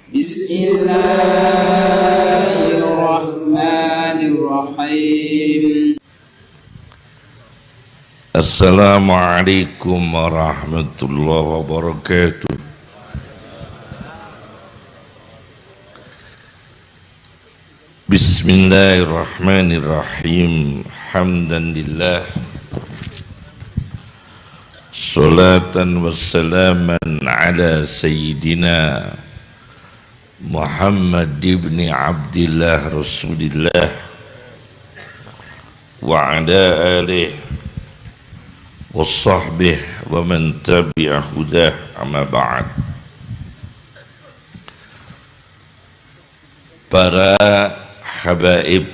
Bismillahirrahmanirrahim. Assalamualaikum warahmatullahi wabarakatuh. Bismillahirrahmanirrahim. Hamdan lillah, salatan wassalaman ala sayyidina Muhammad ibn Abdillah Rasulillah wa ala alihi wa sahbihi wa man tabi'a hudah, amma ba'd. Para habaib,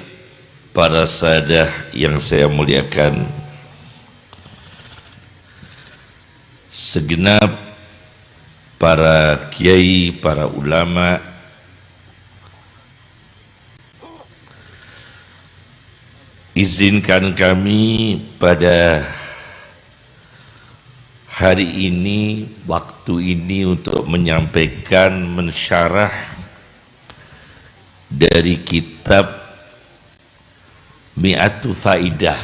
para sadah yang saya muliakan, segenap para kiai, para ulama, izinkan kami pada hari ini, waktu ini untuk menyampaikan, mensyarah dari kitab Mi'atu Faidah.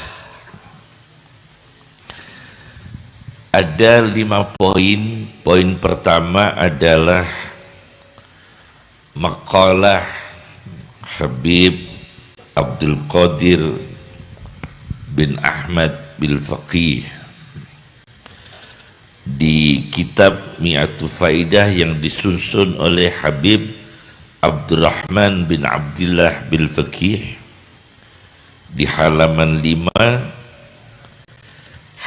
Ada 5 poin. Poin pertama adalah maqalah Habib Abdul Qadir bin Ahmad bil Faqih di kitab Mi'atu Faidah yang disusun oleh Habib Abdurrahman bin Abdillah bil Faqih di halaman 5.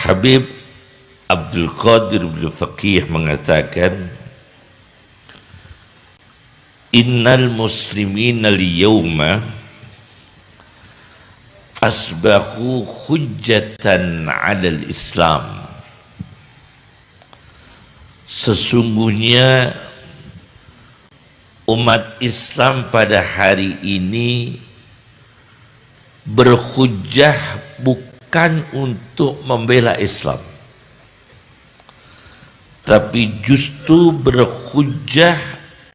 Habib Abdul Qadir bil Faqih mengatakan, innal muslimina al-yawma asbahu hujjatan 'alal Islam. Sesungguhnya umat Islam pada hari ini berhujjah bukan untuk membela Islam, tapi justru berhujjah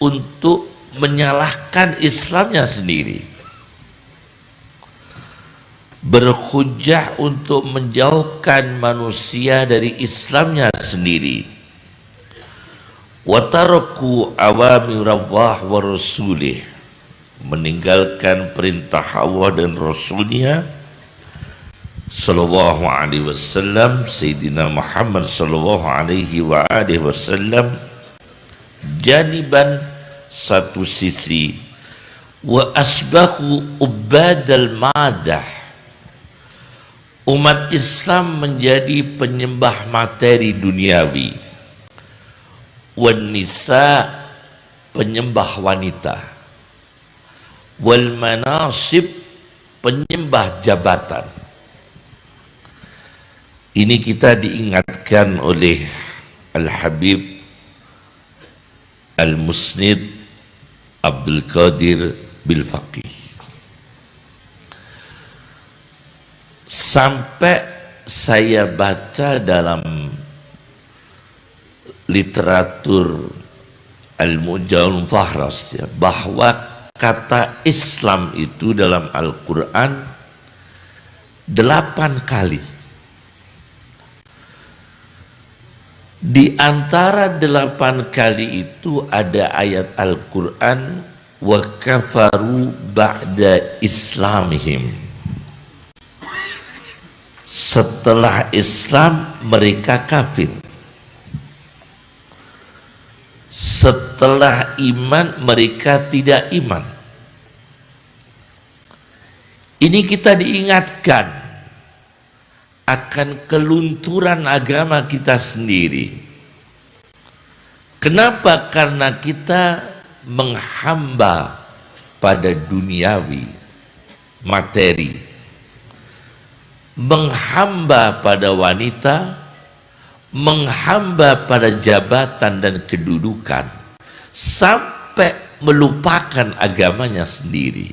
untuk menyalahkan Islamnya sendiri, berhujjah untuk menjauhkan manusia dari Islamnya sendiri. Wa taraku awamir Allah wa rasulih, meninggalkan perintah Allah dan Rasulnya sallallahu alaihi wasallam, Sayyidina Muhammad sallallahu alaihi wa alihi wasallam, janiban, satu sisi, wa asbahu ubadal madah, umat Islam menjadi penyembah materi duniawi, wan nisa, penyembah wanita, wal manasib, penyembah jabatan. Ini kita diingatkan oleh Al-Habib Al-Musnid Abdul Qadir bil Faqih. Sampai saya baca dalam literatur Al-Mujawul Fahras, ya, bahwa kata Islam itu dalam Al-Quran 8 kali. Di antara 8 kali itu ada ayat Al-Quran, wa kafaru ba'da islamihim. Setelah Islam mereka kafir, setelah iman mereka tidak iman. Ini kita diingatkan akan kelunturan agama kita sendiri. Kenapa? Karena kita menghamba pada duniawi, materi, menghamba pada wanita, menghamba pada jabatan dan kedudukan, sampai melupakan agamanya sendiri.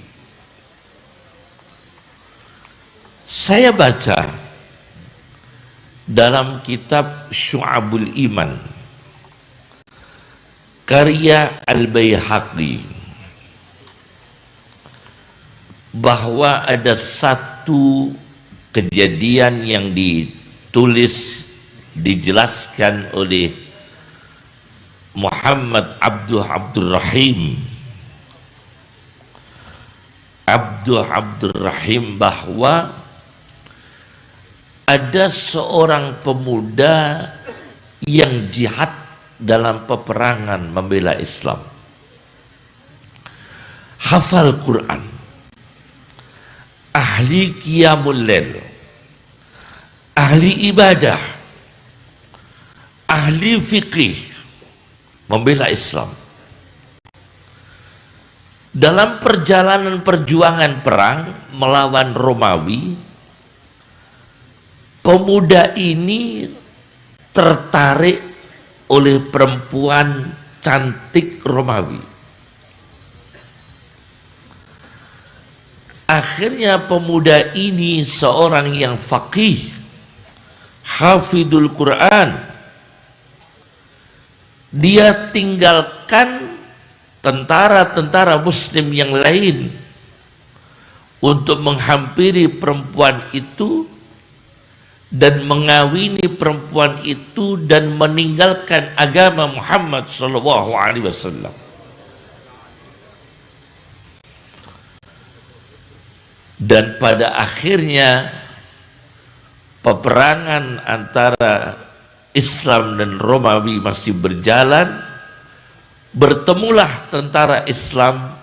Saya baca dalam kitab Syu'abul Iman karya Al-Baihaqi, bahwa ada satu kejadian yang ditulis, dijelaskan oleh Muhammad Abdurrahim bahwa ada seorang pemuda yang jihad dalam peperangan membela Islam, hafal Quran, ahli qiyamul lail, ahli ibadah, ahli fikih, membela Islam. Dalam perjalanan perjuangan perang melawan Romawi, pemuda ini tertarik oleh perempuan cantik Romawi. Akhirnya pemuda ini seorang yang faqih, hafidul Quran. Dia tinggalkan tentara-tentara muslim yang lain untuk menghampiri perempuan itu dan mengawini perempuan itu dan meninggalkan agama Muhammad SAW. Dan pada akhirnya peperangan antara Islam dan Romawi masih berjalan. Bertemulah tentara Islam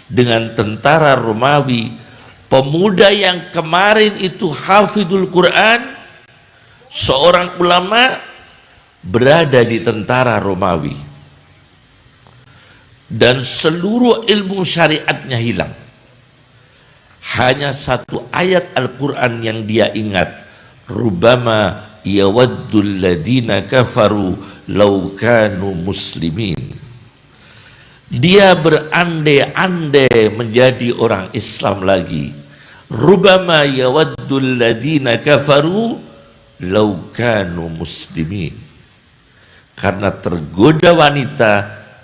dengan tentara Romawi. Pemuda yang kemarin itu hafidul Quran, seorang ulama, berada di tentara Romawi dan seluruh ilmu syariatnya hilang. Hanya satu ayat Al-Quran yang dia ingat, rubama yawaddul ladina kafaru law kanu muslimin. Dia berandai-andai menjadi orang Islam lagi. Rubama yawaddul ladina kafaru law kanu muslimin. Karena tergoda wanita,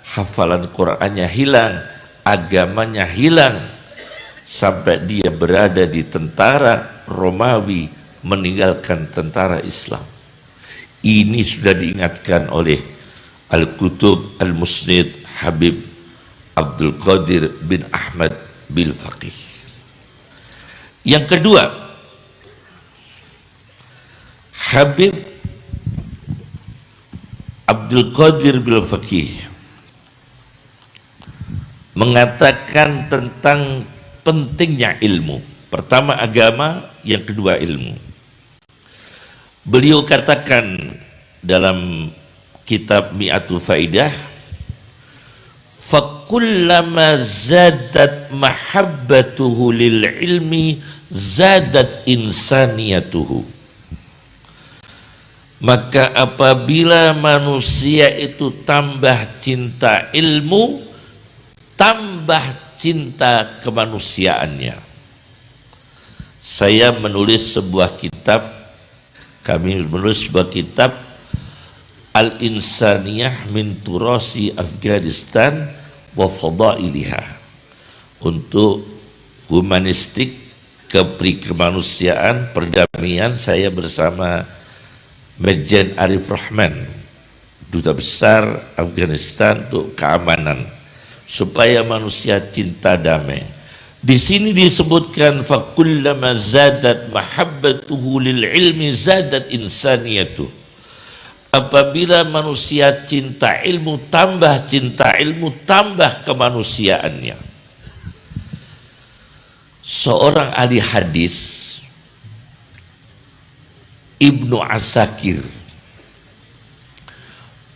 hafalan Qur'annya hilang, agamanya hilang, sampai dia berada di tentara Romawi, meninggalkan tentara Islam. Ini sudah diingatkan oleh Al-Kutub Al-Musnid Habib Abdul Qadir bin Ahmad bil Faqih. Yang kedua, Habib Abdul Qadir bil Faqih mengatakan tentang pentingnya ilmu. Pertama agama, yang kedua ilmu. Beliau katakan dalam kitab Mi'atul Faidah, fakullama zadat mahabbatuhu lil ilmi zadat insaniyatuhu. Maka apabila manusia itu tambah cinta ilmu, tambah cinta kemanusiaannya. Saya menulis sebuah kitab, kami menulis sebuah kitab Al-Insaniyah min Turasi Afghanistan wa Fadailiha, untuk humanistik, kemanusiaan, perdamaian. Saya bersama Mejen Arif Rahman, Duta Besar Afghanistan untuk keamanan, supaya manusia cinta damai. Di sini disebutkan fakullama zadat mahabbatuhu lil ilmi zadat insaniyatuh. Apabila manusia cinta ilmu, tambah cinta ilmu, tambah kemanusiaannya. Seorang ahli hadis, Ibnu Asakir,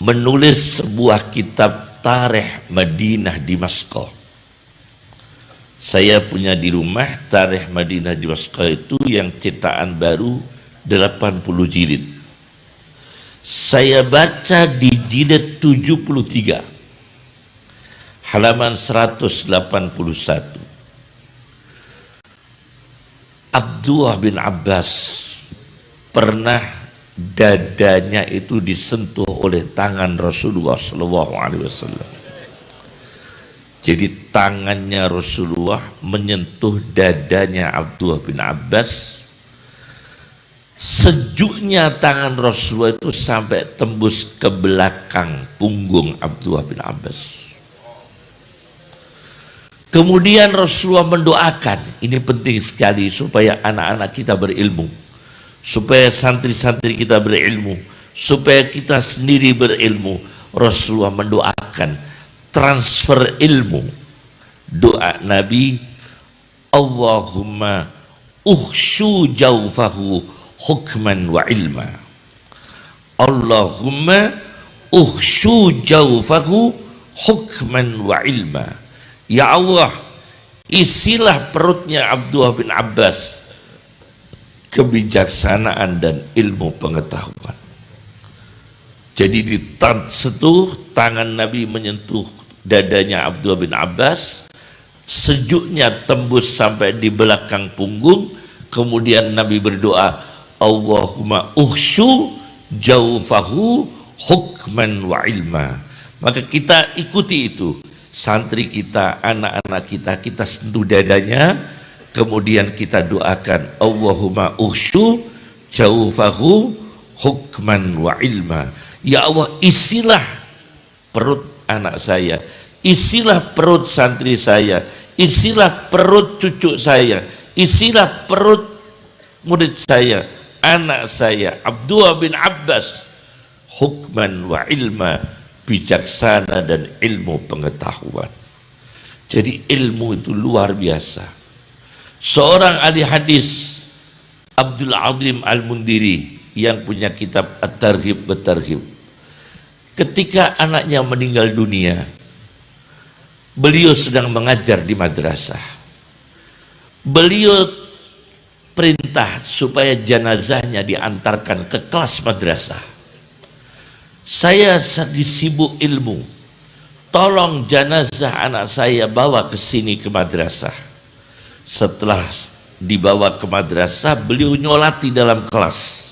menulis sebuah kitab Tarikh Madinah Dimasqa. Saya punya di rumah Tarikh Madinah Dimasqa itu yang cetakan baru 80 jilid. Saya baca di jilid 73 halaman 181. Abdullah bin Abbas pernah dadanya itu disentuh oleh tangan Rasulullah SAW. Jadi tangannya Rasulullah menyentuh dadanya Abdullah bin Abbas. Sejuknya tangan Rasulullah itu sampai tembus ke belakang punggung Abdullah bin Abbas. Kemudian Rasulullah mendoakan, ini penting sekali supaya anak-anak kita berilmu, supaya santri-santri kita berilmu, supaya kita sendiri berilmu. Rasulullah mendoakan transfer ilmu. Doa Nabi, Allahumma ukhshu jawfahu hukman wa ilma. Allahumma ukhshu jawfahu hukman wa ilma. Ya Allah, isilah perutnya Abdullah bin Abbas kebijaksanaan dan ilmu pengetahuan. Jadi disentuh tangan Nabi menyentuh dadanya Abdullah bin Abbas, sejuknya tembus sampai di belakang punggung. Kemudian Nabi berdoa, Allahumma ukhshu jawfahu hukman wa ilma. Maka kita ikuti itu, santri kita, anak-anak kita sentuh dadanya, kemudian kita doakan Allahumma ukhshu jawfahu hukman wa ilma. Ya Allah, isilah perut anak saya, isilah perut santri saya, isilah perut cucu saya, isilah perut murid saya, anak saya Abdullah bin Abbas hukman wa ilma, bijaksana dan ilmu pengetahuan. Jadi ilmu itu luar biasa. Seorang ahli hadis, Abdul Azim Al-Mundiri, yang punya kitab At-Targhib At-Tarhib, ketika anaknya meninggal dunia, beliau sedang mengajar di madrasah. Beliau perintah supaya jenazahnya diantarkan ke kelas madrasah. Saya disibuk ilmu, tolong jenazah anak saya bawa ke sini ke madrasah. Setelah dibawa ke madrasah, beliau nyolati dalam kelas.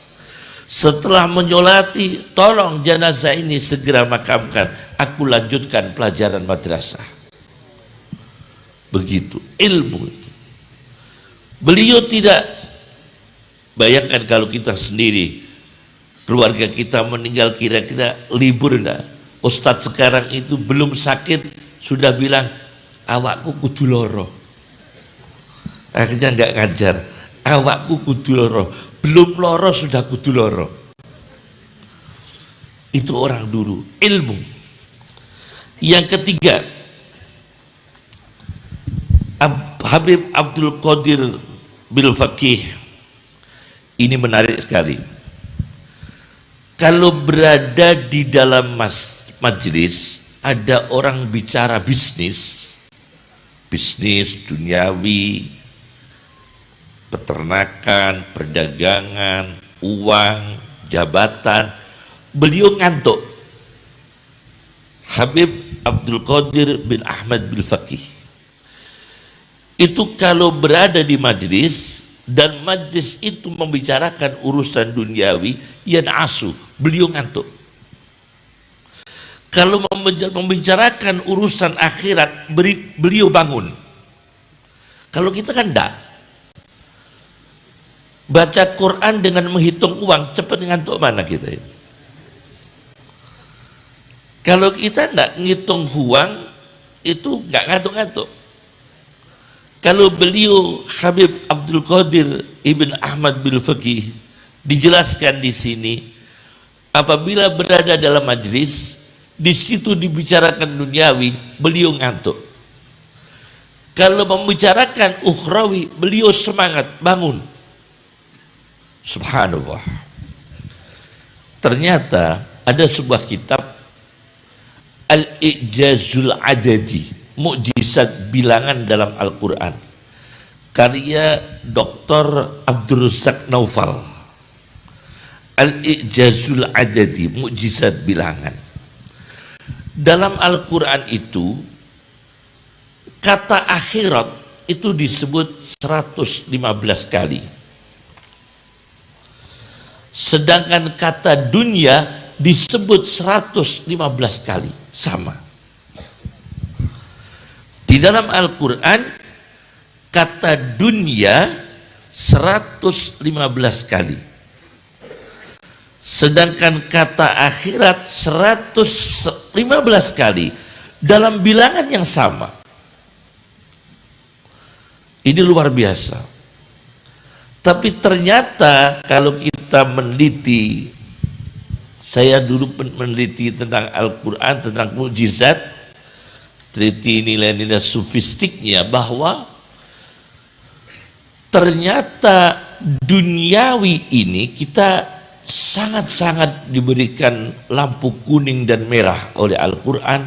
Setelah menyolati, tolong jenazah ini segera makamkan, aku lanjutkan pelajaran madrasah. Begitu ilmu itu. Beliau tidak, bayangkan kalau kita sendiri, keluarga kita meninggal kira-kira libur enggak? Ustadz sekarang itu belum sakit sudah bilang awakku kudu loro. Akhirnya enggak ngajar, awakku kudu loro. Belum loro sudah kudu loro. Itu orang dulu, ilmu. Yang ketiga, Habib Abdul Qadir bil Faqih. Ini menarik sekali. Kalau berada di dalam majelis, ada orang bicara bisnis duniawi, peternakan, perdagangan, uang, jabatan, beliau ngantuk. Habib Abdul Qadir bin Ahmad bil Faqih itu kalau berada di majlis dan majlis itu membicarakan urusan duniawi, asu, beliau ngantuk. Kalau membicarakan urusan akhirat, beliau bangun. Kalau kita kan enggak. Baca Quran dengan menghitung uang, cepat ngantuk mana kita ini? Kalau kita enggak ngitung uang, itu enggak ngantuk-ngantuk. Kalau beliau Habib Abdul Qadir Ibn Ahmad bil Faqih dijelaskan di sini, apabila berada dalam majlis, di situ dibicarakan duniawi, beliau ngantuk. Kalau membicarakan ukhrawi, beliau semangat, bangun. Subhanallah. Ternyata ada sebuah kitab Al-I'jazul Adadi, mukjizat bilangan dalam Al-Quran, karya Dr. Abdul Razak Naufal. Al-I'jazul Adadi, mukjizat bilangan. Dalam Al-Quran itu kata akhirat itu disebut 115 kali. Sedangkan kata dunia disebut 115 kali, sama. Di dalam Al-Quran kata dunia 115 kali, sedangkan kata akhirat 115 kali dalam bilangan yang sama. Ini luar biasa. Tapi ternyata kalau kita meneliti, saya dulu meneliti tentang Al-Quran, tentang mukjizat, teliti nilai-nilai sofistiknya, bahwa ternyata duniawi ini kita sangat-sangat diberikan lampu kuning dan merah oleh Al-Quran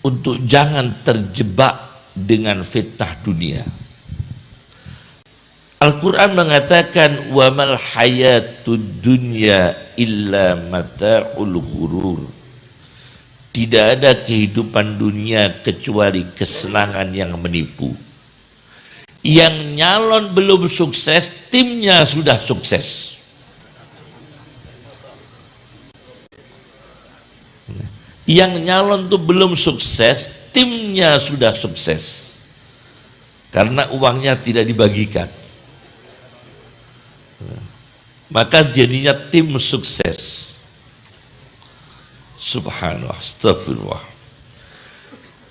untuk jangan terjebak dengan fitnah dunia. Al-Quran mengatakan wa mal hayatud dunya illa mata'ul ghurur. Tidak ada kehidupan dunia kecuali kesenangan yang menipu. Yang nyalon belum sukses, timnya sudah sukses. Yang nyalon tuh belum sukses, timnya sudah sukses. Karena uangnya tidak dibagikan. Maka jadinya tim sukses. Subhanallah, astagfirullah.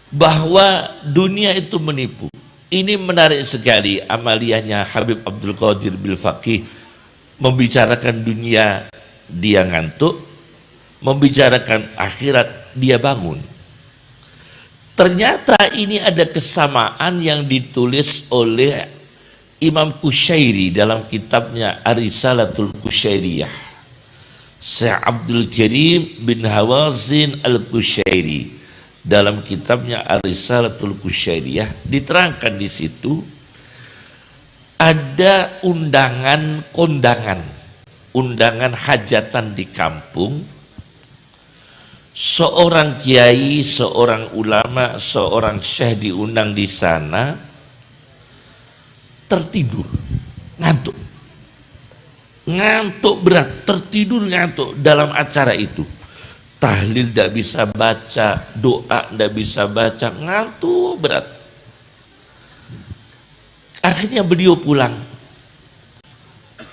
Bahwa dunia itu menipu. Ini menarik sekali amaliyahnya Habib Abdul Qadir Bil Faqih, membicarakan dunia dia ngantuk, membicarakan akhirat dia bangun. Ternyata ini ada kesamaan yang ditulis oleh Imam Kusyairi dalam kitabnya Ar-Risalatul Kusyairiyah. Syekh Abdul Karim bin Hawazin Al-Kusyairi dalam kitabnya Ar-Risalatul Kusyairiyah diterangkan di situ ada kondangan hajatan di kampung. Seorang kiai, seorang ulama, seorang syekh diundang di sana, tertidur, ngantuk berat, tertidur ngantuk dalam acara itu. Tahlil tidak bisa baca, doa tidak bisa baca, ngantuk berat. Akhirnya beliau pulang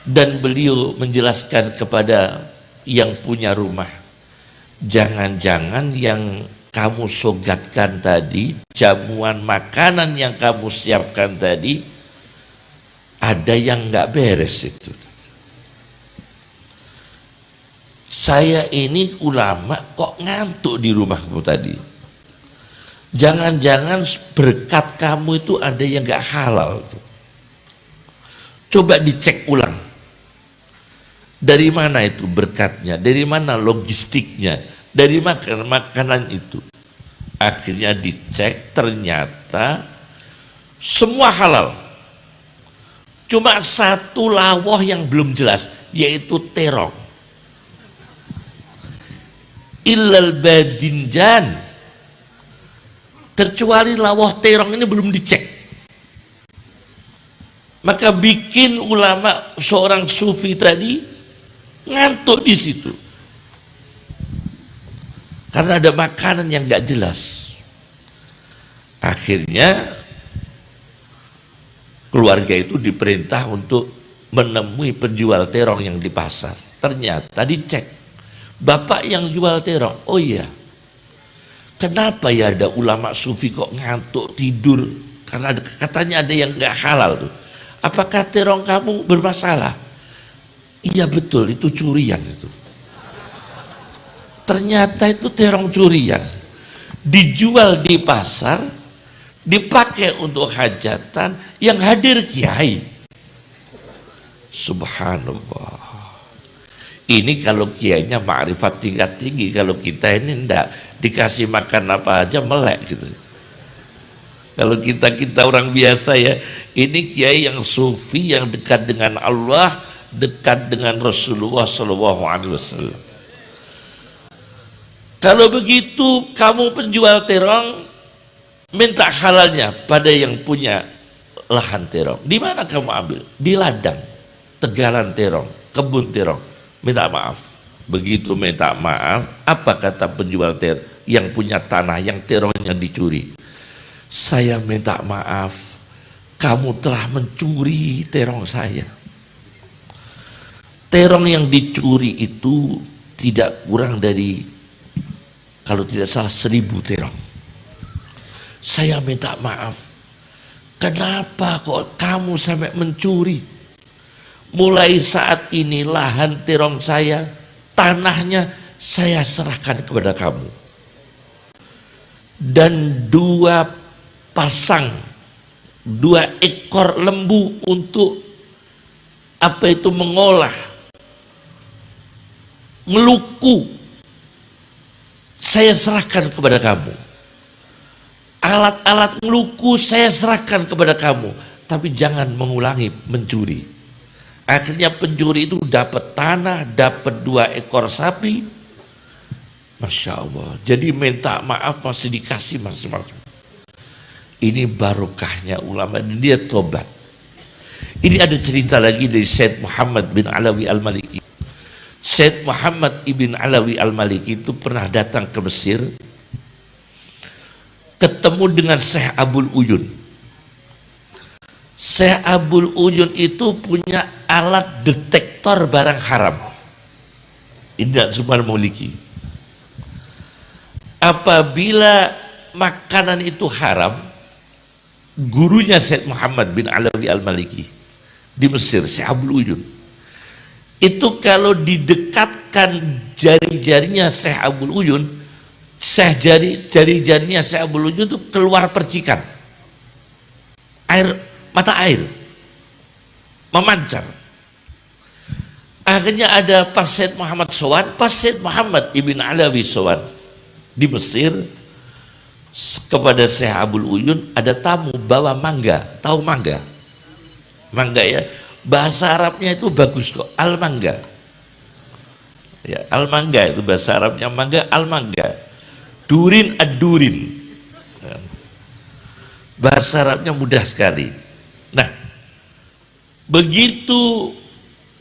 dan beliau menjelaskan kepada yang punya rumah, jangan-jangan yang kamu sogatkan tadi, jamuan makanan yang kamu siapkan tadi, ada yang nggak beres itu. Saya ini ulama kok ngantuk di rumahmu tadi. Jangan-jangan berkat kamu itu ada yang nggak halal tuh. Coba dicek ulang. Dari mana itu berkatnya? Dari mana logistiknya? Dari makanan itu? Akhirnya dicek, ternyata semua halal. Cuma satu lawah yang belum jelas, yaitu terong. Illal badinjan, kecuali lawah terong ini belum dicek. Maka bikin ulama seorang sufi tadi ngantuk di situ. Karena ada makanan yang nggak jelas. Akhirnya keluarga itu diperintah untuk menemui penjual terong yang di pasar. Ternyata dicek, bapak yang jual terong. Oh iya, kenapa ya ada ulama sufi kok ngantuk tidur? Karena katanya ada yang nggak halal tuh. Apakah terong kamu bermasalah? Iya betul, itu curian itu. Ternyata itu terong curian, dijual di pasar, dipakai untuk hajatan, yang hadir kiai. Subhanallah. Ini kalau kiainya ma'rifat tingkat tinggi, kalau kita ini enggak, dikasih makan apa aja melek gitu. Kalau kita orang biasa ya, ini kiai yang sufi, yang dekat dengan Allah, dekat dengan Rasulullah SAW. Kalau begitu kamu penjual terong, minta halalnya pada yang punya lahan terong. Di mana kamu ambil? Di ladang, tegalan terong. kebun terong, minta maaf. Begitu minta maaf, apa kata penjual terong yang punya tanah yang terongnya dicuri? Saya minta maaf, kamu telah mencuri terong saya. Terong yang dicuri itu tidak kurang dari, kalau tidak salah, 1000 terong. Saya minta maaf, kenapa kok kamu sampai mencuri? Mulai saat ini lahan terong saya, tanahnya saya serahkan kepada kamu. Dan 2 ekor lembu untuk mengolah, meluku, saya serahkan kepada kamu. Alat-alat meluku saya serahkan kepada kamu, tapi jangan mengulangi mencuri. Akhirnya pencuri itu dapat tanah, dapat 2 ekor sapi. Masya Allah. Jadi minta maaf masih dikasih masing-masing. Ini barokahnya ulama, dia tobat. Ini ada cerita lagi dari Syed Muhammad bin Alawi Al-Maliki. Syed Muhammad ibn Alawi Al-Maliki itu pernah datang ke Mesir, ketemu dengan Syekh Abul Uyun. Syekh Abul Uyun itu punya alat detektor barang haram. Ini tidak semua memiliki. Apabila makanan itu haram, gurunya Syed Muhammad bin Alawi Al-Maliki di Mesir, Syekh Abul Uyun, itu kalau didekatkan jari-jarinya Syekh Abul Uyun, jari-jarinya Syekh Abul Uyun itu keluar percikan air, mata air memancar. Akhirnya ada pas Syed Muhammad sowan, pas Syed Muhammad ibn Alawi sowan di Mesir kepada Syekh Abul Uyun, ada tamu bawa mangga. Tahu mangga? Mangga ya, bahasa Arabnya itu bagus kok, al-mangga ya, al-mangga itu bahasa Arabnya mangga, al-mangga, durin ad-durin, bahasa Arabnya mudah sekali. Nah, begitu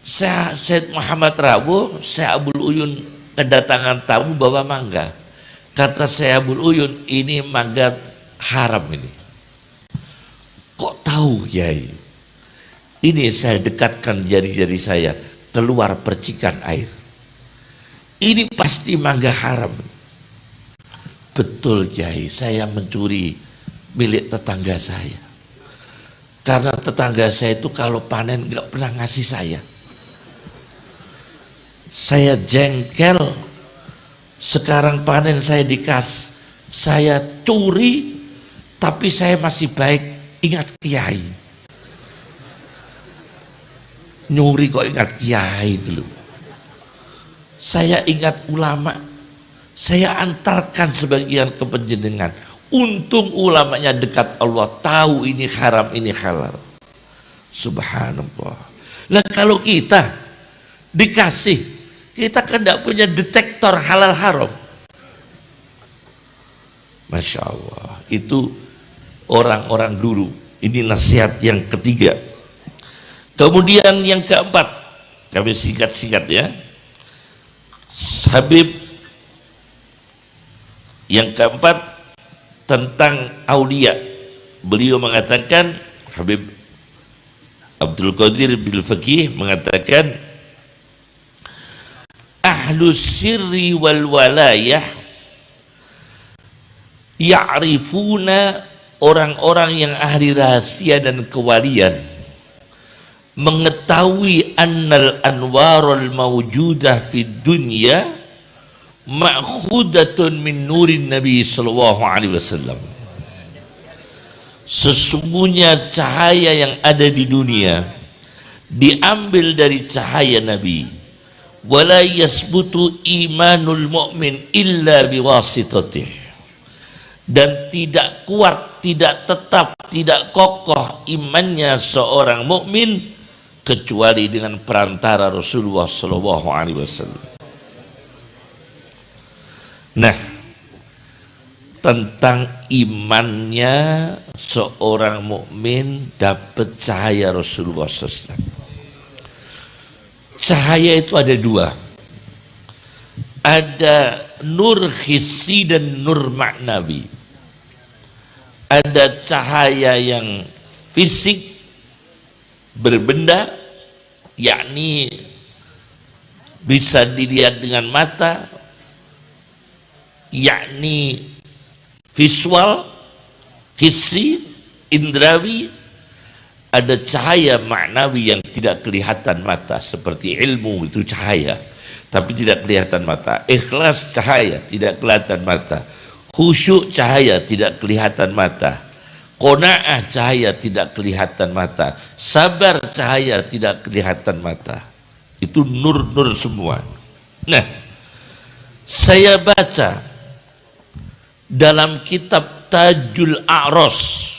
Syekh Muhammad rawuh, Syekh Abul Uyun kedatangan tamu bawa mangga. Kata Syekh Abul Uyun, ini mangga haram ini. Kok tahu Kiai? Ini saya dekatkan jari-jari saya, keluar percikan air. Ini pasti mangga haram. Betul Kiai, saya mencuri milik tetangga saya. Karena tetangga saya itu kalau panen nggak pernah ngasih saya. Saya jengkel, sekarang panen saya dikasih, saya curi, tapi saya masih baik ingat Kiai. Nyuri kok ingat Kiai dulu. Saya ingat ulama, saya antarkan sebagian ke penjenengan. Untung ulamanya dekat Allah, tahu ini haram, ini halal. Subhanallah. Lah kalau kita dikasih, kita kan tidak punya detektor halal haram. Masya Allah. Itu orang-orang dulu. Ini nasihat yang ketiga. Kemudian yang keempat, kami singkat-singkat ya. Habib yang keempat tentang aulia. Beliau mengatakan, Habib Abdul Qadir bil Faqih mengatakan, ahlus sirri wal walayah ya'rifuna, orang-orang yang ahli rahasia dan kewalian mengetahui annal anwarul mawjudah fid dunya ma'khudatun min nurin Nabi sallallahu alaihi wasallam. Sesungguhnya cahaya yang ada di dunia diambil dari cahaya Nabi. Wala yasbutu imanul mu'min illa biwasitatih. Dan tidak kuat, tidak tetap, tidak kokoh imannya seorang mukmin kecuali dengan perantara Rasulullah sallallahu alaihi wasallam. Nah, tentang imannya seorang mukmin dapat cahaya Rasulullah sallallahu alaihi wasallam. Cahaya itu ada dua. Ada nur hissi dan nur maknawi. Ada cahaya yang fisik berbenda, yakni bisa dilihat dengan mata, yakni visual, hissi, indrawi. Ada cahaya maknawi yang tidak kelihatan mata, seperti ilmu itu cahaya tapi tidak kelihatan mata, ikhlas cahaya tidak kelihatan mata, khusyuk cahaya tidak kelihatan mata, qanaah cahaya tidak kelihatan mata, sabar cahaya tidak kelihatan mata. Itu nur-nur semua. Nah, saya baca dalam kitab Tajul A'ros.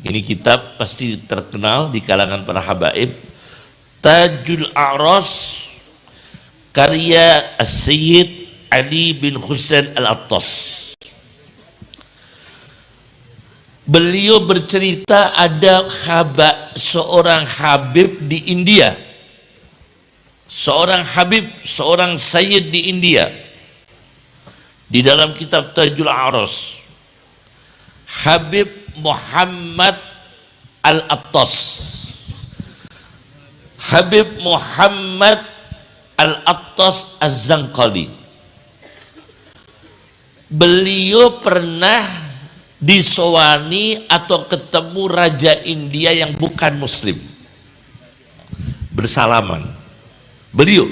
Ini kitab pasti terkenal di kalangan para habaib. Tajul A'ros karya As-Sayyid Ali bin Husain Al-Attas. Beliau bercerita ada seorang habib di India. Seorang habib, seorang sayyid di India. Di dalam kitab Tajul A'ros, Habib Muhammad Al-Attas. Habib Muhammad Al-Attas Az-Zanqali. Beliau pernah disowani atau ketemu raja India yang bukan muslim, bersalaman. Beliau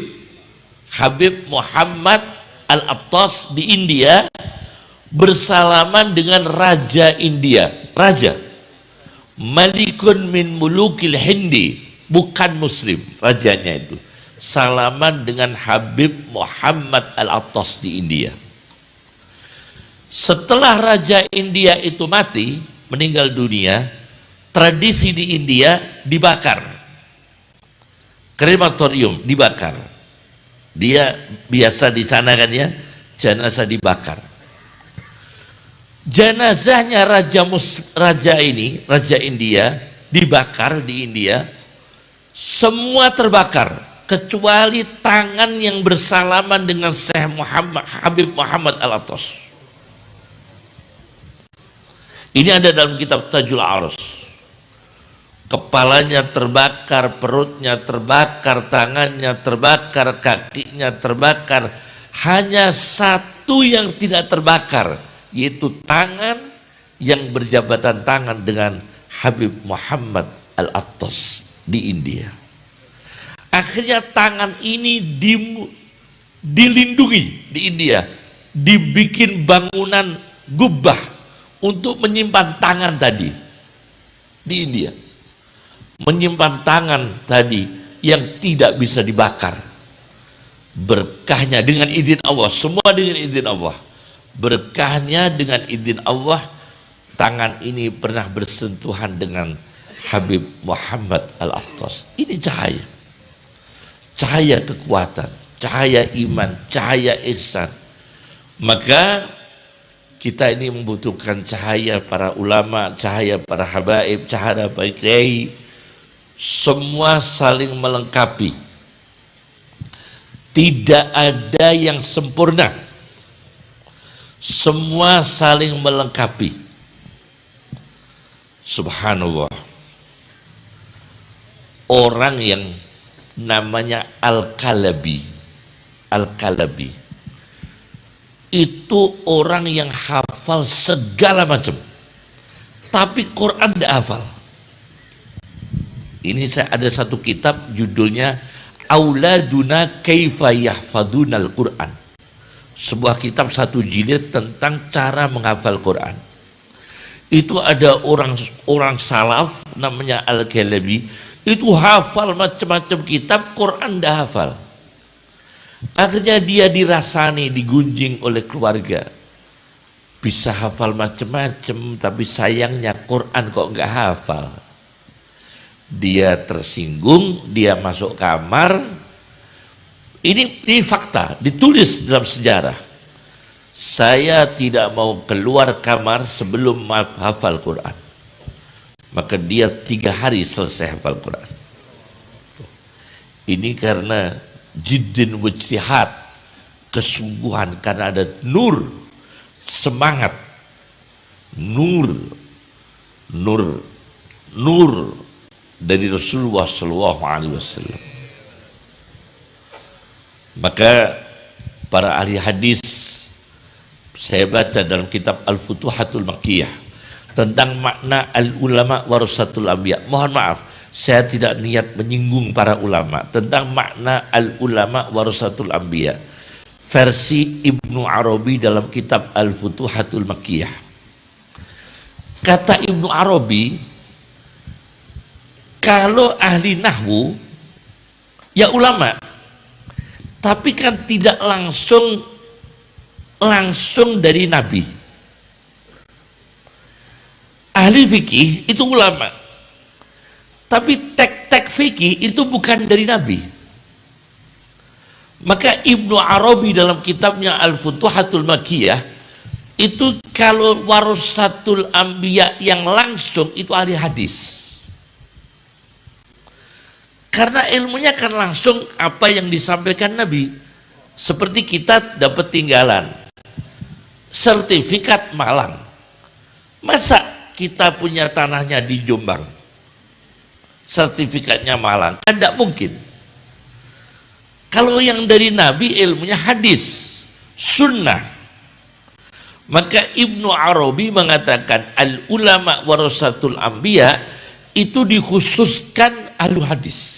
Habib Muhammad Al-Attas di India bersalaman dengan raja India, raja Malikun min mulukil Hindi, bukan muslim rajanya itu, salaman dengan Habib Muhammad Al-Attas di India. Setelah raja India itu mati, meninggal dunia, tradisi di India dibakar, krematorium dibakar. Dia biasa di sana kan ya, jenazah dibakar. Jenazahnya raja India dibakar di India, semua terbakar kecuali tangan yang bersalaman dengan Syekh Habib Muhammad Al-Attas. Ini ada dalam kitab Tajul A'ros. Kepalanya terbakar, perutnya terbakar, tangannya terbakar, kakinya terbakar. Hanya satu yang tidak terbakar, yaitu tangan yang berjabatan tangan dengan Habib Muhammad Al-Attas di India. Akhirnya tangan ini dilindungi di India, dibikin bangunan gubbah untuk menyimpan tangan tadi di India, menyimpan tangan tadi yang tidak bisa dibakar. Berkahnya dengan izin Allah, semua dengan izin Allah. Berkahnya dengan izin Allah, tangan ini pernah bersentuhan dengan Habib Muhammad Al-Attas. Ini cahaya, cahaya kekuatan, cahaya iman, cahaya ihsan. Maka kita ini membutuhkan cahaya para ulama, cahaya para habaib, cahaya para kiai, semua saling melengkapi. Tidak ada yang sempurna, semua saling melengkapi. Subhanallah. Orang yang namanya Al-Kalabi, itu orang yang hafal segala macam, tapi Quran tidak hafal. Ini saya ada satu kitab judulnya Auladuna Kaifa Yahfadunal Quran, sebuah kitab satu jilid tentang cara menghafal Quran. Itu ada orang salaf namanya Al-Kalabi, itu hafal macam-macam kitab, Quran tidak hafal. Akhirnya dia dirasani, digunjing oleh keluarga. Bisa hafal macam-macam, tapi sayangnya Quran kok nggak hafal. Dia tersinggung, dia masuk kamar. Ini fakta, ditulis dalam sejarah. Saya tidak mau keluar kamar sebelum hafal Quran. Maka dia 3 hari selesai hafal Quran. Ini karena jiddin wajtihad, kesungguhan, karena ada nur, semangat, nur dari Rasulullah SAW. Maka para ahli hadis, saya baca dalam kitab Al-Futuhatul Makkiyah tentang makna al-ulama warasatul anbiya. Mohon maaf, saya tidak niat menyinggung para ulama. Tentang makna al-ulama warasatul anbiya, versi Ibnu Arabi dalam kitab Al-Futuhatul Makkiyah. Kata Ibnu Arabi, kalau ahli nahwu ya ulama, tapi kan tidak langsung dari Nabi. Ahli fikih itu ulama, tapi tek-tek fikih itu bukan dari Nabi. Maka Ibnu Arabi dalam kitabnya Al-Futuhatul Makkiyah itu kalau warasatul anbiya yang langsung itu ahli hadis, karena ilmunya kan langsung apa yang disampaikan Nabi. Seperti kita dapat tinggalan sertifikat Malang, masa kita punya tanahnya di Jombang, sertifikatnya Malang? Kan tidak mungkin. Kalau yang dari Nabi ilmunya hadis, sunnah. Maka Ibnu Arabi mengatakan al-ulama warasatul anbiya itu dikhususkan ahlu hadis.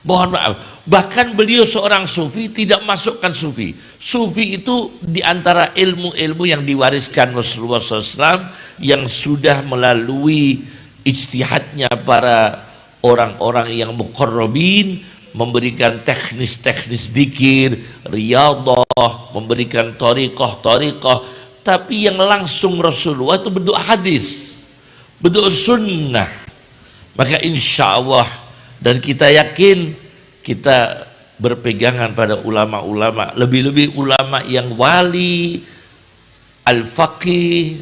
Mohon maaf, bahkan beliau seorang sufi tidak masukkan sufi. Sufi itu diantara ilmu-ilmu yang diwariskan Rasulullah SAW, yang sudah melalui ijtihadnya para orang-orang yang muqarrabin, memberikan teknis-teknis dzikir, riyadhah, memberikan thariqah. Tapi yang langsung Rasulullah itu bentuk hadis, bentuk sunnah. Maka insya Allah, dan kita yakin kita berpegangan pada ulama-ulama, lebih-lebih ulama yang wali, al-faqih,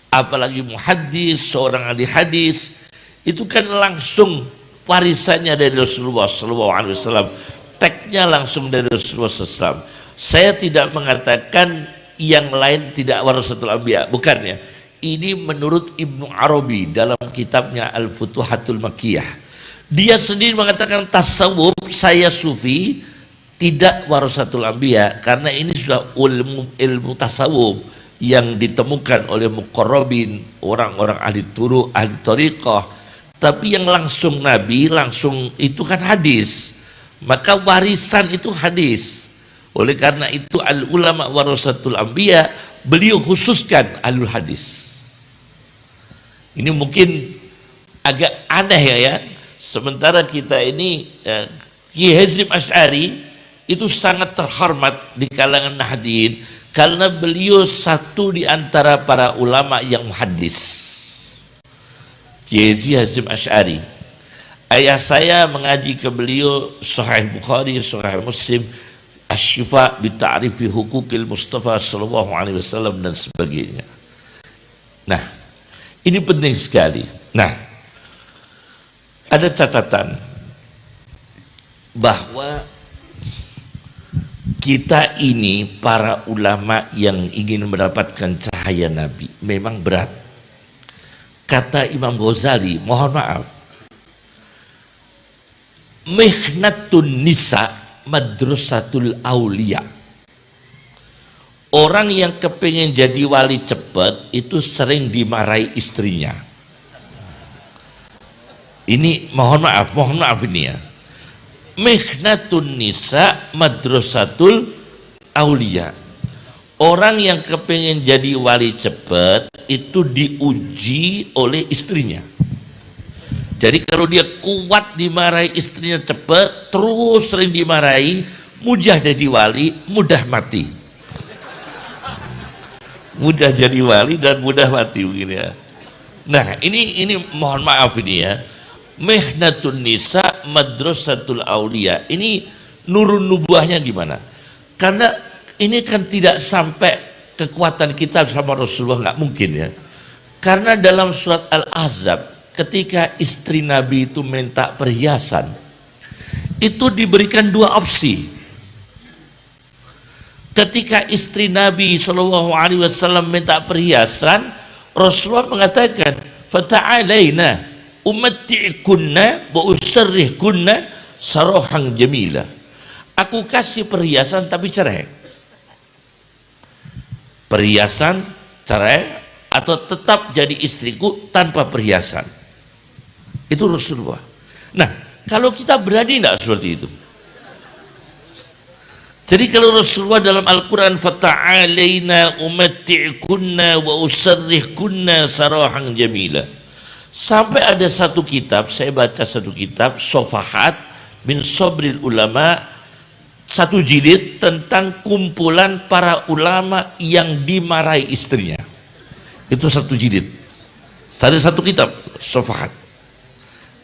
apalagi muhaddis, seorang ahli hadis, itu kan langsung warisannya dari Rasulullah SAW, teksnya langsung dari Rasulullah SAW. Saya tidak mengatakan yang lain tidak warasatul anbiya, bukan ya. Ini menurut Ibnu Arabi dalam kitabnya Al-Futuhatul Makkiyah. Dia sendiri mengatakan tasawuf, saya sufi, tidak warasatul anbiya, karena ini sudah ilmu tasawuf yang ditemukan oleh muqarrabin, orang-orang ahli turuq, ahli thariqah. Tapi yang langsung Nabi, langsung itu kan hadis. Maka warisan itu hadis. Oleh karena itu al-ulama warasatul anbiya, beliau khususkan ahlul hadis. Ini mungkin agak aneh ya. Sementara kita ini Kiai Hasyim Asy'ari itu sangat terhormat di kalangan Nahdien karena beliau satu di antara para ulama yang muhaddis. Kiai Hasyim Asy'ari, ayah saya mengaji ke beliau Sahih Bukhari, Sahih Muslim, Asy-Syifa bi Ta'rifi Huquqil Mustafa sallallahu alaihi wasallam dan sebagainya. Nah, ini penting sekali. Nah, ada catatan bahwa kita ini para ulama yang ingin mendapatkan cahaya Nabi memang berat. Kata Imam Ghazali, mohon maaf, mihnatun nisa madrasatul aulia. Orang yang kepengen jadi wali cepat itu sering dimarahi istrinya. Ini mohon maaf ini ya. Mihnatun nisa madrasatul aulia. Orang yang kepengen jadi wali cepat itu diuji oleh istrinya. Jadi kalau dia kuat dimarahi istrinya cepat, terus sering dimarahi, mudah jadi wali, mudah mati. Mudah jadi wali dan mudah mati begini ya. Nah, ini mohon maaf ini ya. Mihnatun nisa madrasatul aulia. Ini nurun nubuahnya gimana? Karena ini kan tidak sampai kekuatan kita sama Rasulullah, nggak mungkin ya. Karena dalam surat Al-Ahzab ketika istri Nabi itu minta perhiasan, itu diberikan dua opsi. Ketika istri Nabi SAW minta perhiasan, Rasulullah mengatakan, "Fata'alaina umatti'kunna wa usarrihkunna sarahan jamila." Aku kasih perhiasan tapi cerai. Perhiasan, cerai, atau tetap jadi istriku tanpa perhiasan. Itu Rasulullah. Nah, kalau kita berani enggak seperti itu? Jadi kalau Rasulullah dalam Al-Quran, "Fata'alaina umatti'kunna wa usarrihkunna sarahan jamila." Sampai ada satu kitab, saya baca satu kitab, Sofahat min Sobril Ulama, satu jilid tentang kumpulan para ulama yang dimarahi istrinya. Itu satu jilid. Ada satu kitab, Sofahat.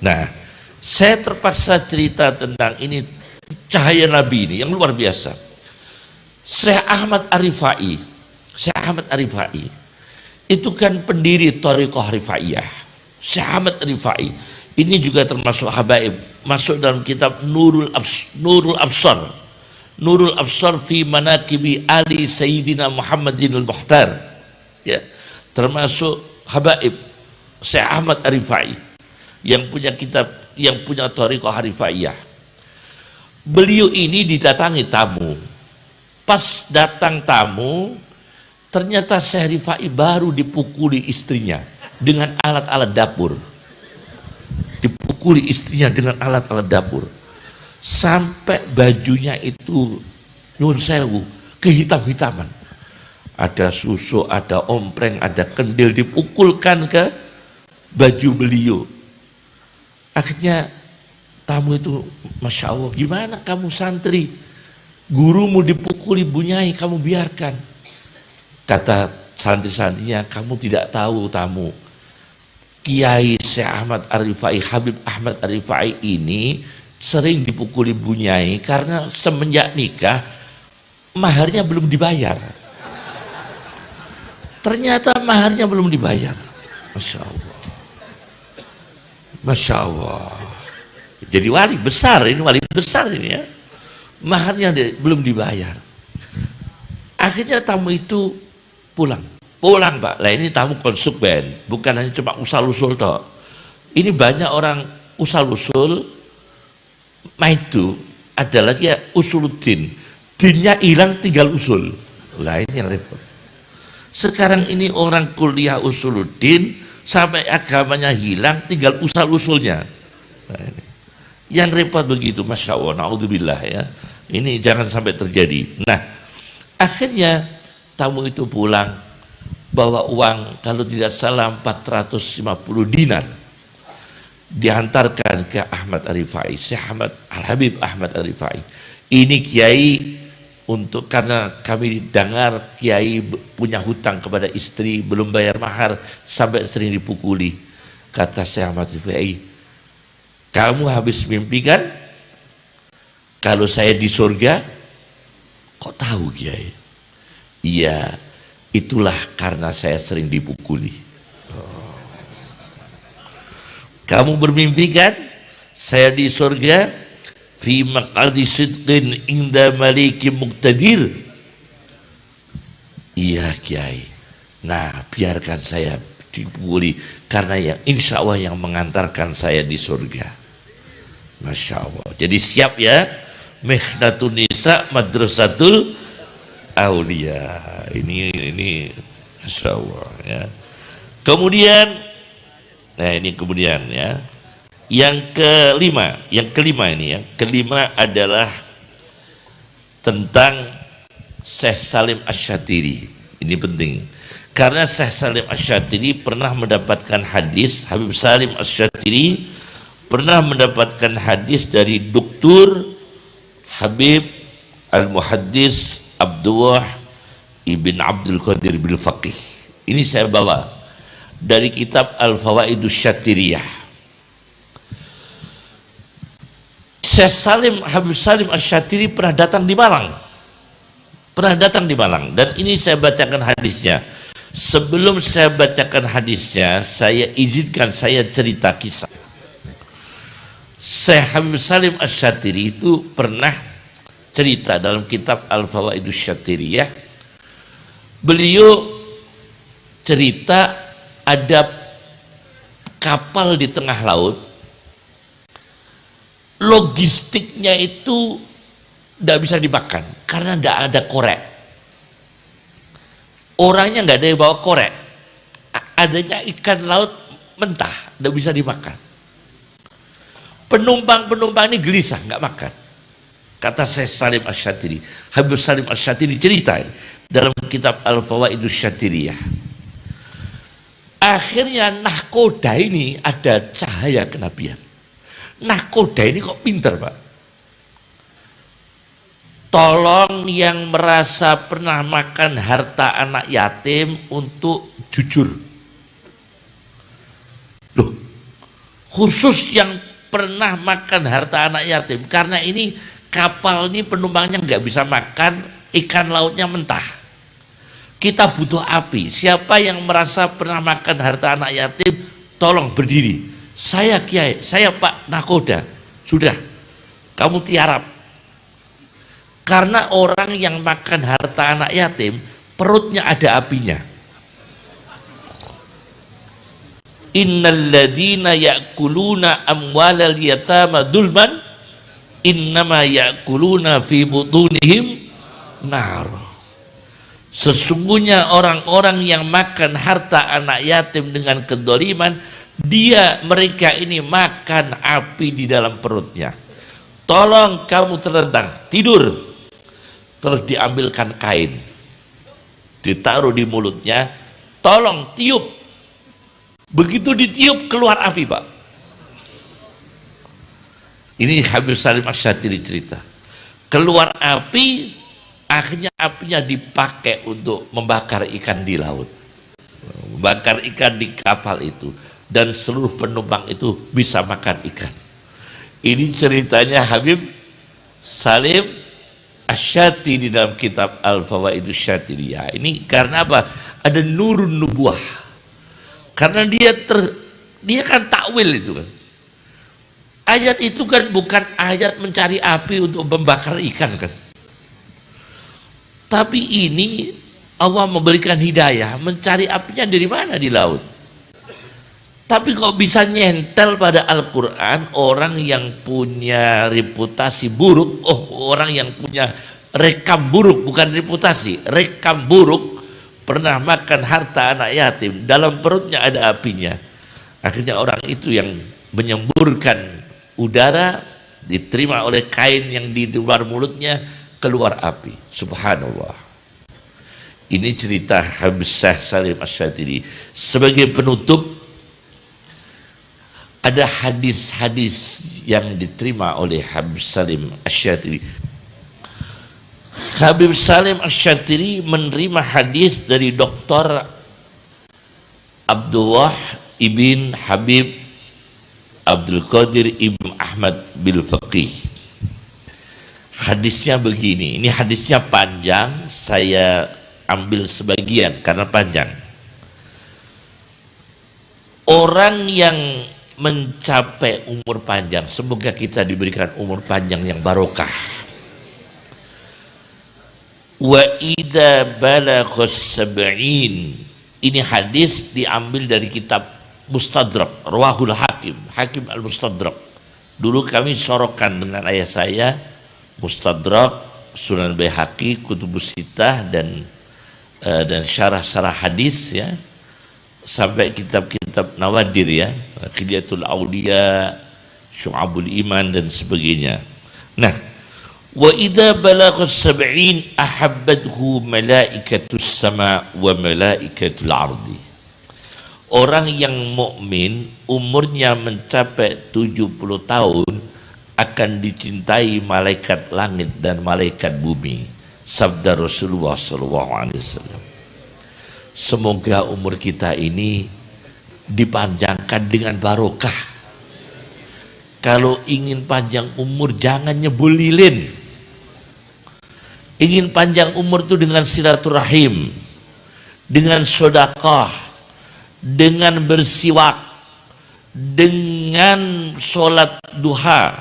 Nah, saya terpaksa cerita tentang ini, cahaya Nabi ini yang luar biasa. Syekh Ahmad Ar-Rifai, Syekh Ahmad Ar-Rifai itu kan pendiri Thariqah Rifaiyah. Syekh Ahmad Ar-Rifai ini juga termasuk habaib, masuk dalam kitab Nurul Absar, Nurul Absar fi Manaqibi Ali Sayyidina Muhammadin al-Muhtar, ya, termasuk habaib Syekh Ahmad Ar-Rifai yang punya kitab, yang punya Thariqah Rifaiyah. Beliau ini didatangi tamu. Pas datang tamu, ternyata Syekh Rifai baru dipukuli istrinya dengan alat-alat dapur. Dipukuli istrinya dengan alat-alat dapur. Sampai bajunya itu, nyun sewu, kehitam-hitaman. Ada susu, ada ompreng, ada kendil, dipukulkan ke baju beliau. Akhirnya tamu itu, Masya Allah, gimana kamu santri, gurumu dipukuli bunyai, kamu biarkan. Kata santri-santrinya, kamu tidak tahu tamu, Kiai Syekh Ahmad Ar-Rifai, Habib Ahmad Ar-Rifai ini sering dipukuli bunyai karena semenjak nikah maharnya belum dibayar. Ternyata maharnya belum dibayar. Masya Allah, Masya Allah. Jadi wali besar ini ya, maharnya belum dibayar. Akhirnya tamu itu pulang Pak. Lah ini tamu konsumen, bukan hanya cuma usal-usul toh. Ini banyak orang usal-usul, itu ada lagi ya usuluddin, dinnya hilang tinggal usul. Lah ini yang repot. Sekarang ini orang kuliah usuluddin sampai agamanya hilang tinggal usal-usulnya. Nah, ini yang repot begitu, Masya Allah, na'udzubillah ya. Ini jangan sampai terjadi. Nah, akhirnya tamu itu pulang, bawa uang, kalau tidak salah 450 dinar. Dihantarkan ke Ahmad Ar-Rifai, Syekh Ahmad Al-Habib Ahmad Ar-Rifai. Ini kiai, untuk karena kami dengar kiai punya hutang kepada istri, belum bayar mahar, sampai sering dipukuli. Kata Syekh Ahmad Ar-Rifai, kamu habis mimpi kan kalau saya di surga? Kok tahu Kiai? Iya, itulah karena saya sering dipukuli. Kamu bermimpi kan saya di surga? Fi maq'adi sidqin inda malikin muqtadir. Iya Kiai. Nah, biarkan saya dipukuli karena yang insya Allah yang mengantarkan saya di surga. Masya Allah. Jadi siap ya, Mihnatun Nisa Madrasatul Aulia. Ini Masya Allah ya. Kemudian, nah ini kemudian ya, yang kelima adalah tentang Syekh Salim Asy-Syatiri. Ini penting karena Syekh Salim Asy-Syatiri pernah mendapatkan hadis, Habib Salim Asy-Syatiri pernah mendapatkan hadis dari Dr. Habib Al-Muhaddis Abdullah Ibn Abdul Qadir Bil Faqih. Ini saya bawa dari kitab Al-Fawaidus Syatiriyah. Syekh Habib Salim Asy-Syatiri pernah datang di Malang. Dan ini saya bacakan hadisnya. Sebelum saya bacakan hadisnya, saya izinkan saya cerita kisah. Syekh Habib Salim Asy-Syatiri itu pernah cerita dalam kitab Al-Fawaidus Syatiriyah. Beliau cerita ada kapal di tengah laut, logistiknya itu tidak bisa dimakan karena tidak ada korek. Orangnya nggak ada yang bawa korek, adanya ikan laut mentah, tidak bisa dimakan. Penumpang-penumpang ini gelisah, nggak makan. Kata Syekh Salim Asy-Syatiri, Habib Salim Asy-Syatiri cerita dalam kitab Al-Fawaidus Syatiriyah. Akhirnya nahkoda ini ada cahaya kenabian. Nahkoda ini kok pinter, Pak. Tolong yang merasa pernah makan harta anak yatim untuk jujur. Loh, khusus yang pernah makan harta anak yatim, karena ini kapal ini penumpangnya nggak bisa makan, ikan lautnya mentah. Kita butuh api. Siapa yang merasa pernah makan harta anak yatim, tolong berdiri. Saya Kiai, saya Pak Nakoda. Sudah, kamu tiarap. Karena orang yang makan harta anak yatim, perutnya ada apinya. Innal ladzina ya'kuluna amwalal yatama dzulman innama ya'kuluna fi butunihim nar. Sesungguhnya orang-orang yang makan harta anak yatim dengan kedzaliman, mereka ini makan api di dalam perutnya. Tolong kamu terlentang, tidur. Terus diambilkan kain, ditaruh di mulutnya, tolong tiup. Begitu ditiup keluar api, Pak. Ini Habib Salim Asy-Syatiri cerita. Keluar api, akhirnya apinya dipakai untuk membakar ikan di laut. Membakar ikan di kapal itu. Dan seluruh penumpang itu bisa makan ikan. Ini ceritanya Habib Salim Asy-Syatiri dalam kitab Al-Fawaidus Syatiriyah. Ini karena apa? Ada nurun nubuah. Karena dia kan takwil itu kan. Ayat itu kan bukan ayat mencari api untuk membakar ikan kan. Tapi ini Allah memberikan hidayah, mencari apinya dari mana di laut. Tapi kok bisa nyentel pada Al-Quran orang yang punya reputasi buruk, orang yang punya rekam buruk, bukan reputasi, rekam buruk, pernah makan harta anak yatim, dalam perutnya ada apinya. Akhirnya orang itu yang menyemburkan udara, diterima oleh kain yang di luar mulutnya, keluar api. Subhanallah. Ini cerita Habib Salim Asy-Syatiri. Sebagai penutup, ada hadis-hadis yang diterima oleh Habib Salim Asy-Syatiri. Habib Salim Asy-Syatiri menerima hadis dari Dr. Abdullah ibn Habib Abdul Qadir ibn Ahmad bil Faqih. Hadisnya begini, ini hadisnya panjang, saya ambil sebagian karena panjang. Orang yang mencapai umur panjang, semoga kita diberikan umur panjang yang barokah. Wa idza balaghas sab'in. Ini hadis diambil dari kitab Mustadrak, Rawahul Hakim Al-Mustadrak. Dulu kami sorokkan dengan ayah saya Mustadrak, Sunan Baihaqi, Kutubus Sittah dan syarah-syarah hadis ya. Sampai kitab-kitab Nawadir ya, Khilyatul Auliya, Syu'abul Iman dan sebagainya. Nah, wa idza balaghas sab'in ahabbathu malaikatus sama wa malaikatul ardi. Orang yang mukmin umurnya mencapai 70 tahun akan dicintai malaikat langit dan malaikat bumi. Sabda Rasulullah SAW. Semoga umur kita ini dipanjangkan dengan barokah. Kalau ingin panjang umur jangan nyebul lilin. Ingin panjang umur itu dengan silaturahim, dengan sedekah, dengan bersiwak, dengan sholat duha,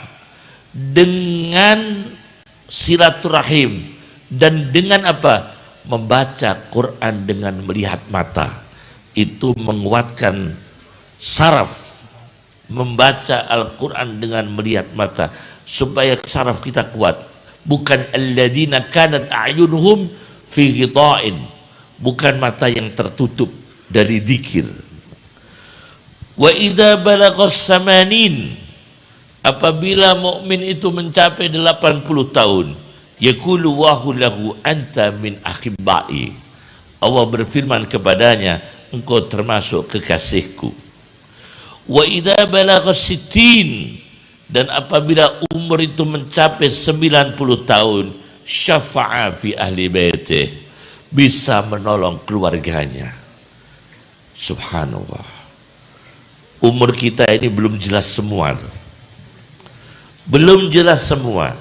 dengan silaturahim, dan dengan apa? Membaca Quran dengan melihat mata. Itu menguatkan saraf. Membaca Al-Quran dengan melihat mata supaya saraf kita kuat. Bukan alladzina kanat a'yunuhum fi ghita'in, bukan mata yang tertutup dari dzikir. Wa idza balaghas samanin, apabila mukmin itu mencapai 80 tahun, yaqulu wa lahu anta min ahibbai, Allah berfirman kepadanya, engkau termasuk kekasihku. Wa idza balaghas sittin, dan apabila umur itu mencapai 90 tahun, syafa'a fi ahli baitih, bisa menolong keluarganya. Subhanallah. Umur kita ini belum jelas semua, belum jelas semua.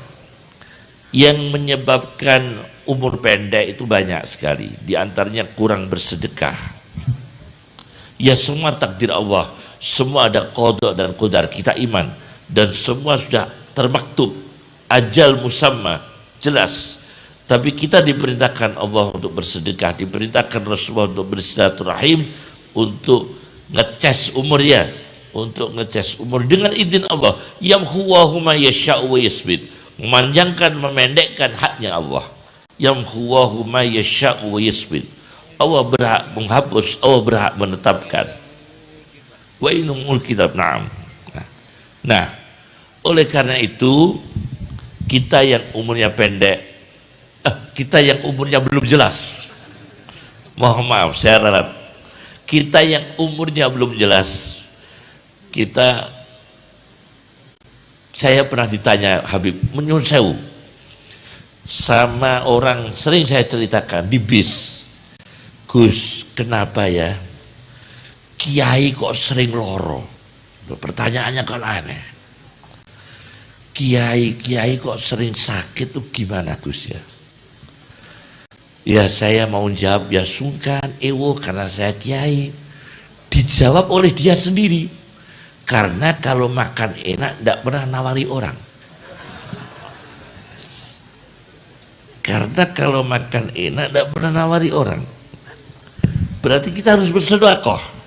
Yang menyebabkan umur pendek itu banyak sekali. Di antaranya kurang bersedekah. Ya, semua takdir Allah, semua ada qada dan qadar, kita iman, dan semua sudah termaktub, ajal musamma, jelas. Tapi kita diperintahkan Allah untuk bersedekah, diperintahkan Rasulullah untuk bersilaturahim, untuk ngecas umurnya, untuk ngecas umur dengan izin Allah. Yamhuwahu ma yasha'u wa yasbit, memanjangkan, memendekkan haknya Allah. Yamhuwahu ma yasha'u wa yasbit, Allah berhak menghapus, Allah berhak menetapkan. Wa inumul kitab, na'am. Nah, oleh karena itu kita yang umurnya pendek, kita yang umurnya belum jelas, mohon maaf saya ralat, kita yang umurnya belum jelas, saya pernah ditanya Habib, menyun sewu, sama orang, sering saya ceritakan di bis, Gus, kenapa ya kiai kok sering loro? Pertanyaannya kan aneh. Kiai kok sering sakit tuh gimana Gus ya? Ya saya mau jawab, ya sungkan, karena saya kiai. Dijawab oleh dia sendiri, karena kalau makan enak tidak pernah nawari orang. Karena kalau makan enak tidak pernah nawari orang. Berarti kita harus bersedekah.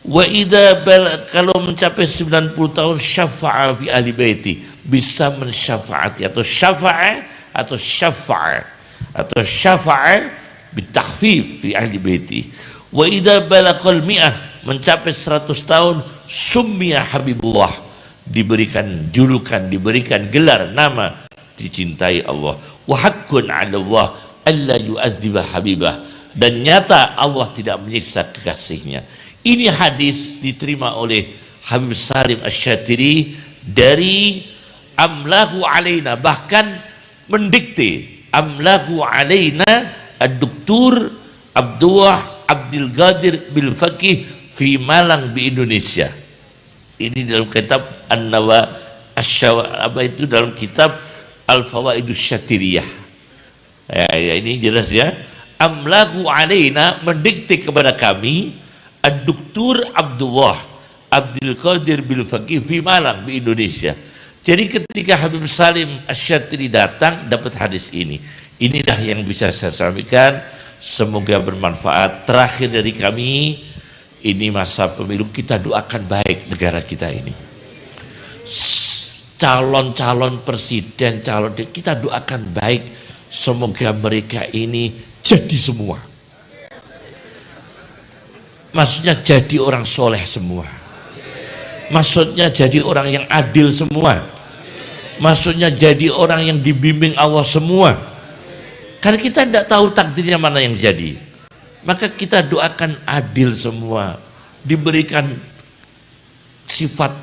Wa idza kalau mencapai 90 tahun, syafa'a fi ahli baiti, bisa mensyafaati, atau syafa'a bitahfif fi ahli baiti. Wa idza balaqal mi'ah, mencapai 100 tahun, summiya habibullah, diberikan julukan, diberikan gelar nama, dicintai Allah. Wa haqqun 'ala Allah alla yu'adziba habibah, dan nyata Allah tidak menyiksa kekasihnya. Ini hadis diterima oleh Habib Salim Asy-Syatiri dari amlahu alaina, bahkan mendikte amlahu alaina ad-Doktor Abdullah Abdul Qadir bil Faqih fi Malang di Indonesia. Ini dalam kitab An-Nawa itu dalam kitab Al-Fawaidus Syatiriyah. Ya, ini jelas ya. Amlahu alaina, mendikte kepada kami, Ad-Doktor Abdullah Abdul Qadir bil Faqih fi Malang di Indonesia. Jadi ketika Habib Salim Asy-Syatiri datang, dapat hadis ini. Inilah yang bisa saya sampaikan, semoga bermanfaat. Terakhir dari kami, ini masa pemilu, kita doakan baik negara kita ini. Calon-calon presiden, kita doakan baik, semoga mereka ini jadi semua. Maksudnya jadi orang soleh semua. Maksudnya jadi orang yang adil semua. Maksudnya jadi orang yang dibimbing Allah semua. Karena kita tidak tahu takdirnya mana yang jadi. Maka kita doakan adil semua, diberikan sifat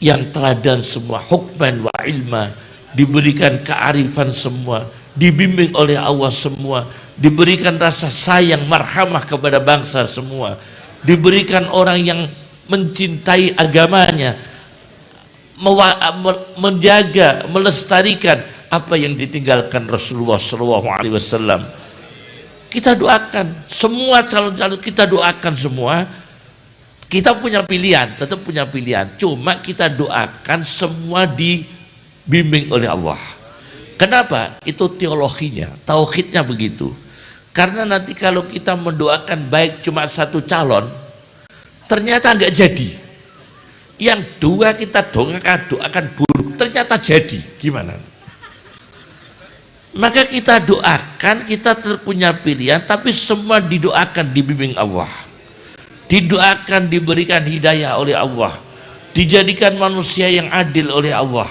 yang teladan semua, hukman wa ilma, diberikan kearifan semua, dibimbing oleh Allah semua, diberikan rasa sayang, marhamah kepada bangsa semua, diberikan orang yang mencintai agamanya, menjaga, melestarikan apa yang ditinggalkan Rasulullah SAW. Kita doakan semua calon-calon, kita doakan semua Kita punya pilihan, tetap punya pilihan. Cuma kita doakan semua dibimbing oleh Allah. Kenapa? Itu teologinya, tauhidnya begitu. Karena nanti kalau kita mendoakan baik cuma satu calon, ternyata nggak jadi. Yang dua kita doakan buruk, ternyata jadi. Gimana? Maka kita doakan, kita punya pilihan, tapi semua didoakan dibimbing Allah. Didoakan diberikan hidayah oleh Allah. Dijadikan manusia yang adil oleh Allah.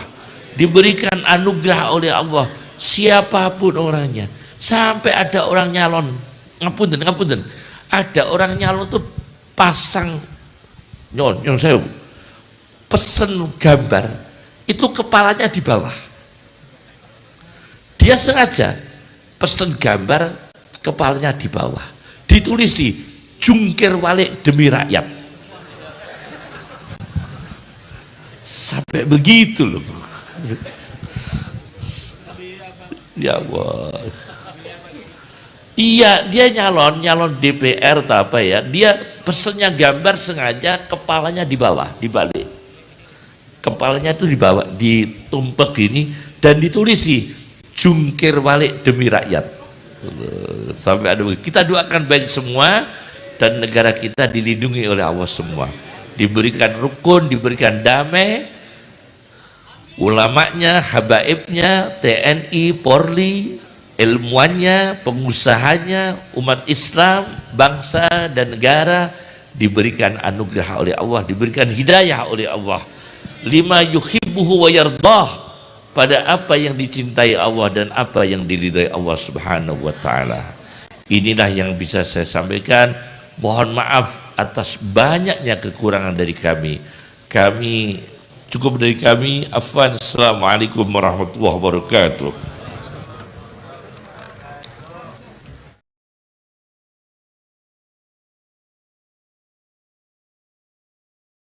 Diberikan anugerah oleh Allah. Siapapun orangnya. Sampai ada orang nyalon. Ngapunten. Ada orang nyalon tuh pasang nyon saya pesen gambar. Itu kepalanya di bawah. Dia sengaja pesen gambar kepalanya di bawah, ditulisi jungkir balik demi rakyat. Sampai begitu loh. Ya Allah. Iya, dia nyalon DPR atau apa ya, dia pesennya gambar sengaja kepalanya di bawah, dibalik. Kepalanya itu di bawah, ditumpek gini dan ditulisi jungkir balik demi rakyat. Sampai ada, kita doakan baik semua dan negara kita dilindungi oleh Allah semua, diberikan rukun, diberikan damai, ulamanya, habaibnya, TNI, Polri, ilmuannya, pengusahanya, umat Islam, bangsa dan negara diberikan anugerah oleh Allah, diberikan hidayah oleh Allah, lima yuhibbuhu wa yardah, pada apa yang dicintai Allah dan apa yang diridhai Allah Subhanahu wa taala. Inilah yang bisa saya sampaikan. Mohon maaf atas banyaknya kekurangan dari kami. Cukup dari kami. Afwan. Assalamualaikum warahmatullahi wabarakatuh.